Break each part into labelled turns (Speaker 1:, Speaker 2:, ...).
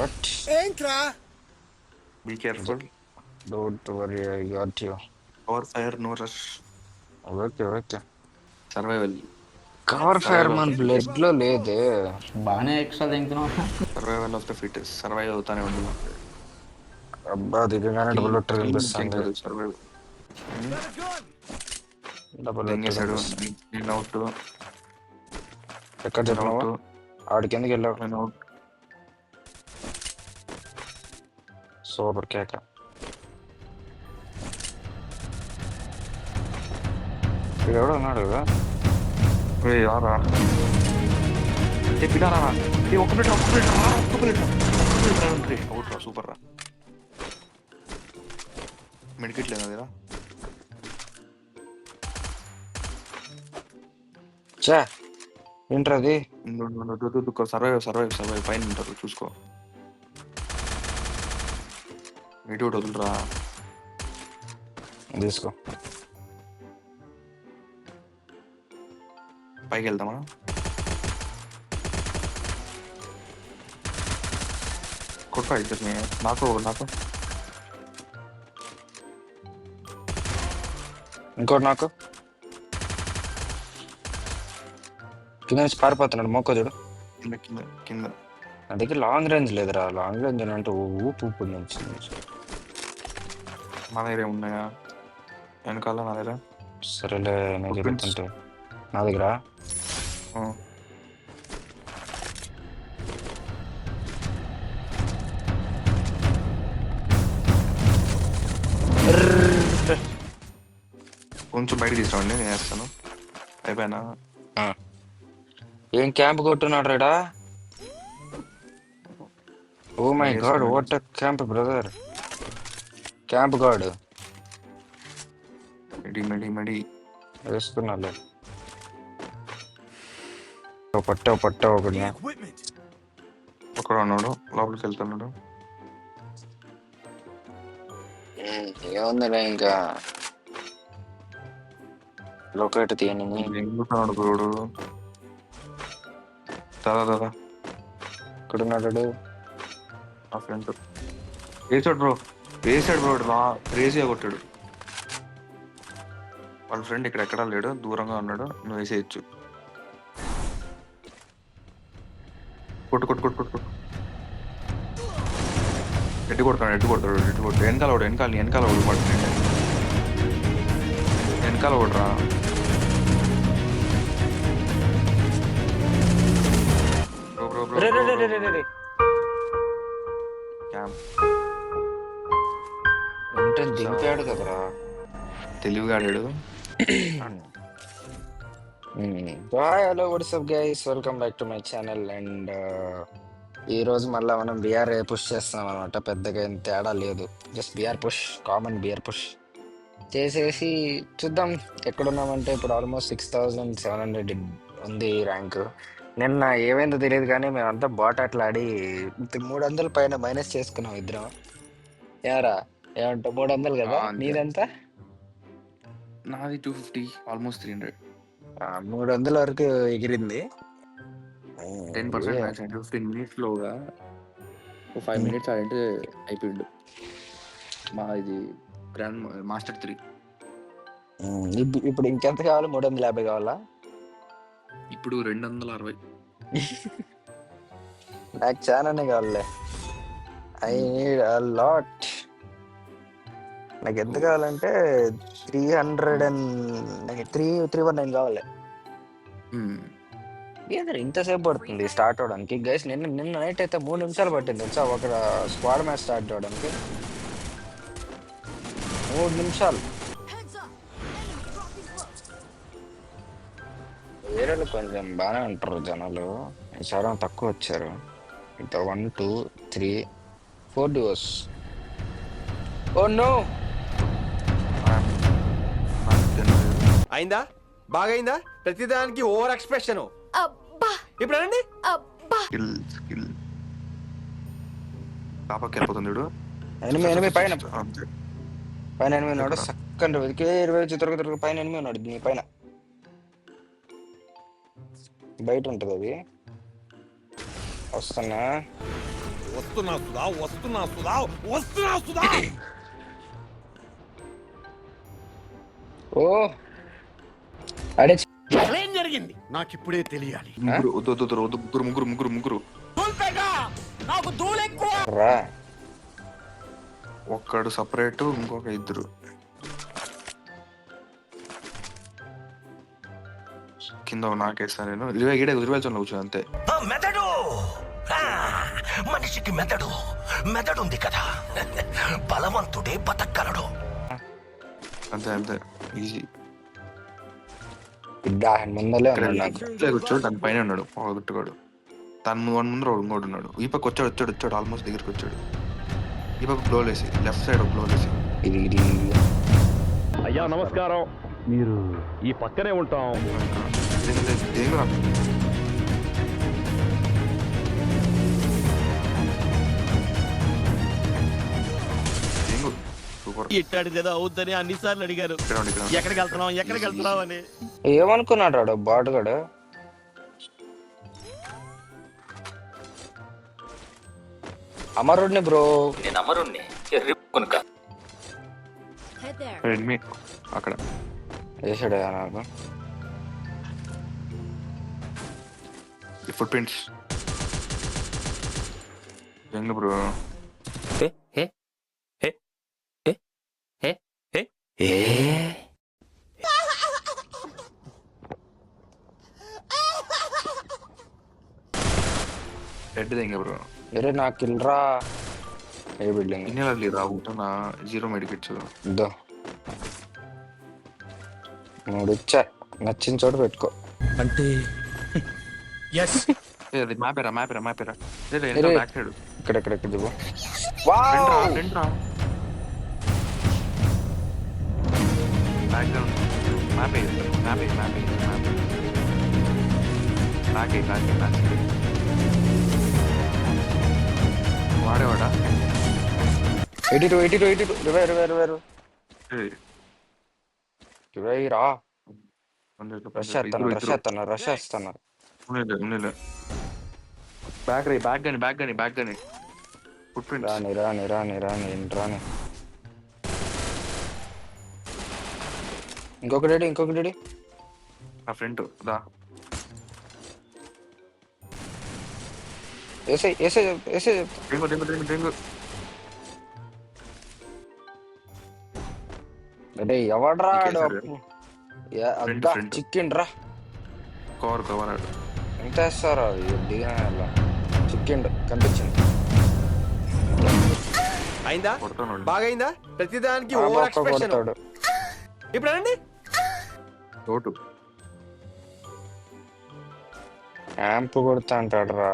Speaker 1: What?
Speaker 2: Be careful.
Speaker 1: Don't worry, I got you.
Speaker 2: Cover fire, no rush.
Speaker 1: Okay okay.
Speaker 2: Survival.
Speaker 1: Cover fire
Speaker 2: survival of
Speaker 1: మన
Speaker 2: the
Speaker 1: blood
Speaker 2: fittest.
Speaker 1: లో లేదే.
Speaker 3: బాగానే extra తింటున్నావు.
Speaker 2: Survival of the fittest. Survive అవుతానే ఉండు.
Speaker 1: అబ్బా దిగగానే double letter
Speaker 2: kill ముఖ్యం
Speaker 1: కనిపిస్తుంది.
Speaker 2: కాదు, సర్వైవ్.
Speaker 1: Double letter
Speaker 2: దెంగేశాడు.
Speaker 1: కనిపిస్తుంది.
Speaker 2: నేను అవుట్.
Speaker 1: ఎక్కడ
Speaker 2: నేను
Speaker 1: చెప్పినావా?
Speaker 2: అవుట్.
Speaker 1: ఆడికి ఎందుకు వెళ్ళావు?
Speaker 2: నేను అవుట్.
Speaker 1: సూపర్ కేక. ఇక్కడ ఎవడో ఉన్నాడు కదా.
Speaker 2: రారా పిల్లారా. ఒక్క ప్లేట్ రా, ఒక్క ప్లేట్ రా, ఒక్క ప్లేట్ రా, ఒక్క ప్లేట్ రా. అవుట్ రా, సూపర్ రా. మెడికెట్ లేదు అదిరా.
Speaker 1: చా ఏంట్రా అది?
Speaker 2: Survive survive survive. పైన ఉంటారు చూసుకో. ఇటు ఒకటి వదులురా.
Speaker 1: తీసుకో.
Speaker 2: పైకి వెళ్దామా? కొట్టు ఇద్దరిని. నాకు నాకు
Speaker 1: ఇంకోటి నాకు కింద నుంచి పారిపోతున్నాడు. మోకో చూడు.
Speaker 2: కింద కింద కింద.
Speaker 1: నా దగ్గర లాంగ్ రేంజ్ లేదురా. లాంగ్ రేంజ్ అని అంటే ఊపు ఊపు నుంచి.
Speaker 2: నా దగ్గర ఏమున్నాయా వెనకాల? నా దగ్గర
Speaker 1: సరేలే నేను చెప్తుంటే. నా దగ్గర
Speaker 2: కొంచెం బయట తీసుకురండి, నేను వేస్తాను. అయిపోయినా?
Speaker 1: ఏం క్యాంప్ కొట్టున్నాడు రేడా? Oh my god, what a camp brother. Camp god
Speaker 2: మెడి మెడి మెడి
Speaker 1: వేసుకున్నాలే. పట్టావు పట్టావు ఒకటి.
Speaker 2: ఒకడు ఉన్నాడు లోపలికి వెళ్తున్నాడు.
Speaker 1: ఏముందిలే ఇంకా లొకేట్ తీయని.
Speaker 2: ఎంగుతున్నాడు బ్రోడు. దాదా దాదా
Speaker 1: ఇక్కడున్నాడు.
Speaker 2: నా ఫ్రెండ్ వేసాడు బ్రో. వేసాడు బ్రో. క్రేజీగా కొట్టాడు. వాళ్ళ ఫ్రెండ్ ఇక్కడ ఎక్కడా లేడు, దూరంగా ఉన్నాడు. నువ్వు వేసేయచ్చు. కొట్టు కొట్టు కొట్టు కొట్టు. ఎడ్డు కొడతాడు, ఎడ్డు కొడతాడు, ఎడ్డు కొట్టు. వెనకాల ఓడు, వెనకాల వెనకాల ఓడు పడుతుంది. వెనకాల ఓడరా.
Speaker 1: దింపాడు కదరా
Speaker 2: తెలివిగాడాడు.
Speaker 1: Hello what's up guys, welcome back to my channel. And ఈ రోజు మళ్ళీ మనం బిఆర్ పుష్ చేస్తున్నాం అనమాట. పెద్దగా ఏం తేడా లేదు, just BR push, common BR push చేసేసి చూద్దాం ఎక్కడున్నామంటే. ఇప్పుడు ఆల్మోస్ట్ 6700 ఉంది ర్యాంక్. నిన్న ఏమైందో తెలియదు కానీ మేమంతా బాట్ అట్లా ఆడి 300 పైన మైనస్ చేసుకున్నాం ఇద్దరం. ఏరా ఏమంటావు? 300 కదా నీదంతా?
Speaker 2: నాది 250, ఆల్మోస్ట్ 300.
Speaker 1: 300 వరకు ఎగిరింది.
Speaker 2: 10% మ్యాచ్ అంటే 15 మినిట్స్ లోగా 5 మినిట్స్ ఆడంటే అయిపోయిండు మా ఇది గ్రాండ్ మాస్టర్ 3.
Speaker 1: ఇప్పుడు ఇంకెంత కావాలి? 350 కావాలా?
Speaker 2: ఇప్పుడు 260.
Speaker 1: నాకు చాలానే కావాలే. I need a lot. నాకు ఎంత కావాలంటే 319 కావాలి. ఏదో ఇంతసేపు పడుతుంది స్టార్ట్ అవడానికి గైస్. నిన్న నైట్ అయితే 3 నిమిషాలు పట్టింది తెలుసా ఒక స్క్వాడ్ మ్యాచ్ స్టార్ట్ అవడానికి. 3 నిమిషాలు. వేరే కొంచెం బాగానే ఉంటారు జనాలు, చాలా తక్కువ వచ్చారు. ఇంకా 1 2 3 4 డివోర్స్. Oh no.
Speaker 4: అయిందా? బాగైందా? ప్రతిదానికి ఓవర్ ఎక్స్ప్రెషన్. ఇప్పుడు అనండి.
Speaker 2: పాపకి వెళ్ళిపోతుంది చూడు.
Speaker 1: ఎనిమిది పైన పైన 8 ఉన్నాడు. సెకండ్ 20 తిరుగు పైన 8 ఉన్నాడు. నీ పైన బయట ఉంటుంది అది. వస్తున్నా. ఓ అడే
Speaker 4: నాకిప్పుడే తెలియాలి.
Speaker 2: ముగ్గురు వద్దు వద్దు వద్దు వద్దు, ముగ్గురు ముగ్గురు ముగ్గురు ముగ్గురు.
Speaker 1: రా
Speaker 2: ఒక్కడు సపరేట్, ఇంకొక ఇద్దరు. కింద నాకేస్తాను నేను. 27 కూర్చో అంతే.
Speaker 5: మెదడు మనిషికి మెదడు ఉంది కదా, బలవంతుడే బతకగలడు.
Speaker 2: అంతే అంతే, ఈజీ.
Speaker 1: ముందలే ఉన్నాడు నాకు.
Speaker 2: కూర్చోడు, దాని పైన ఉన్నాడు ఒక గుట్టుకోడు. తను వన్ ముందు ఇంకోటి ఉన్నాడు. ఈ పక్క వచ్చాడు ఆల్మోస్ట్ దగ్గరికి వచ్చాడు. ఈ పక్క బ్లో వేసి, లెఫ్ట్ సైడ్ బ్లో వేసి.
Speaker 1: ఇది
Speaker 6: అయ్యా నమస్కారం, మీరు ఈ పక్కనే ఉంటాం.
Speaker 2: సూపర్.
Speaker 7: ఇట్టాడిదేదో అవుద్దని అన్నిసార్లు అడిగారు. ఎక్కడికి వెళ్తున్నావు అని.
Speaker 1: ఏమనుకున్నాడు రాడు బాటుగాడు. అమరుడిని బ్రో.
Speaker 3: నేను అమరుణ్ణి కొనుక
Speaker 2: రెడ్మీ అక్కడ
Speaker 1: వేసాడు నాకు.
Speaker 2: ఈ ఫుట్ ప్రింట్స్ ఎంగ బ్రో. రెడ్ దెంగ బ్రో.
Speaker 1: అరే నాకు కిల్రా. ఏ బిల్డింగ్
Speaker 2: ఇన్ని రా ఉంటున్నా 0 మెడికెట్స్.
Speaker 1: ఇద్దో 3 ఇచ్చా, నచ్చిన చోట పెట్టుకో.
Speaker 5: అంటే
Speaker 2: అది మాపేరా బ్యాక్ సైడ్.
Speaker 1: ఇక్కడ దిగు.
Speaker 2: రెండ్రా బ్యాక్ గ్రౌండ్ మ్యాపే వాడేవాడా.
Speaker 1: 82 20 రా. రష్ చేస్తున్నారు.
Speaker 2: బ్యాక్ గాని ఫుట్ ప్రింట్.
Speaker 1: రాని. ఇంకొకటి
Speaker 2: నా ఫ్రెండ్ దా.
Speaker 1: ఏసే
Speaker 2: డ్రింగు.
Speaker 1: అంటే ఎవడ్రా
Speaker 2: Friend.
Speaker 1: చిక్కిండ్ రా.
Speaker 2: కవర్ ఆడు.
Speaker 1: ఎంత వేస్తారా దిగిన చిక్కిండ్ కనిపించింది.
Speaker 4: అయిందా?
Speaker 2: కొడతాను.
Speaker 4: బాగైందా? ప్రతిదానికి ఓవర్ ఎక్స్ప్రెషన్.
Speaker 1: కొడతాడు.
Speaker 4: ఇప్పుడు అనండి.
Speaker 2: తోటు
Speaker 1: యాంప్ కొడతా అంటాడు రా.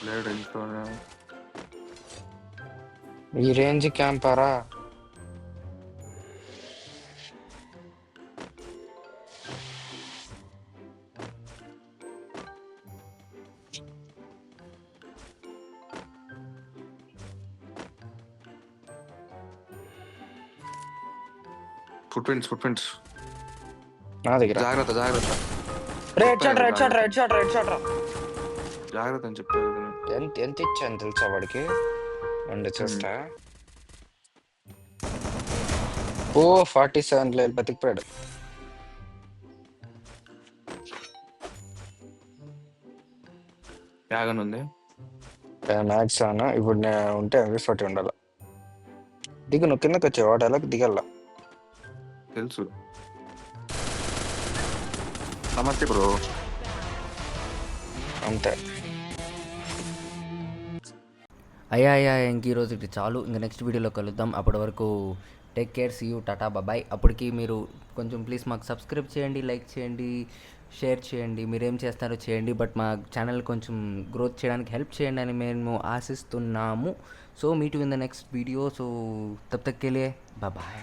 Speaker 2: లేడు ఇంట్లోనే.
Speaker 1: ఈ రేంజ్ క్యాంపరా.
Speaker 2: ఫుట్ ప్రింట్స్
Speaker 1: నా దగ్గర
Speaker 2: జాగ్రత్త
Speaker 1: రెడ్ షాట్ రా.
Speaker 2: జాగ్రత్త అని చెప్పారు.
Speaker 1: ఎంత ఇచ్చాను తెలుసా వాడికి. ఉండి చూస్తా. 47 లేదు, బతికిపోయాడు.
Speaker 2: యాగన్ ఉంది.
Speaker 1: మ్యాక్స్ అన్న ఇప్పుడు నేను ఉంటే MP40 ఉండాలి. దిగు, నువ్వు కిందకి వచ్చావు. వాడు ఎలా దిగల్లా
Speaker 2: తెలుసు. నమస్తే బ్రో.
Speaker 1: అంతే.
Speaker 3: అయ్యా ఇంక ఈరోజు ఇది చాలు. ఇంకా నెక్స్ట్ వీడియోలో కలుద్దాం. అప్పటి వరకు take care, see you, tata, bye. అప్పటికి మీరు కొంచెం ప్లీజ్ మాకు సబ్స్క్రైబ్ చేయండి, లైక్ చేయండి, షేర్ చేయండి. మీరేం చేస్తారో చేయండి, బట్ మా ఛానల్ కొంచెం గ్రోత్ చేయడానికి హెల్ప్ చేయండి అని మేము ఆశిస్తున్నాము. So meet you in the next video. So thumb తక్ కే లియే బాయ్.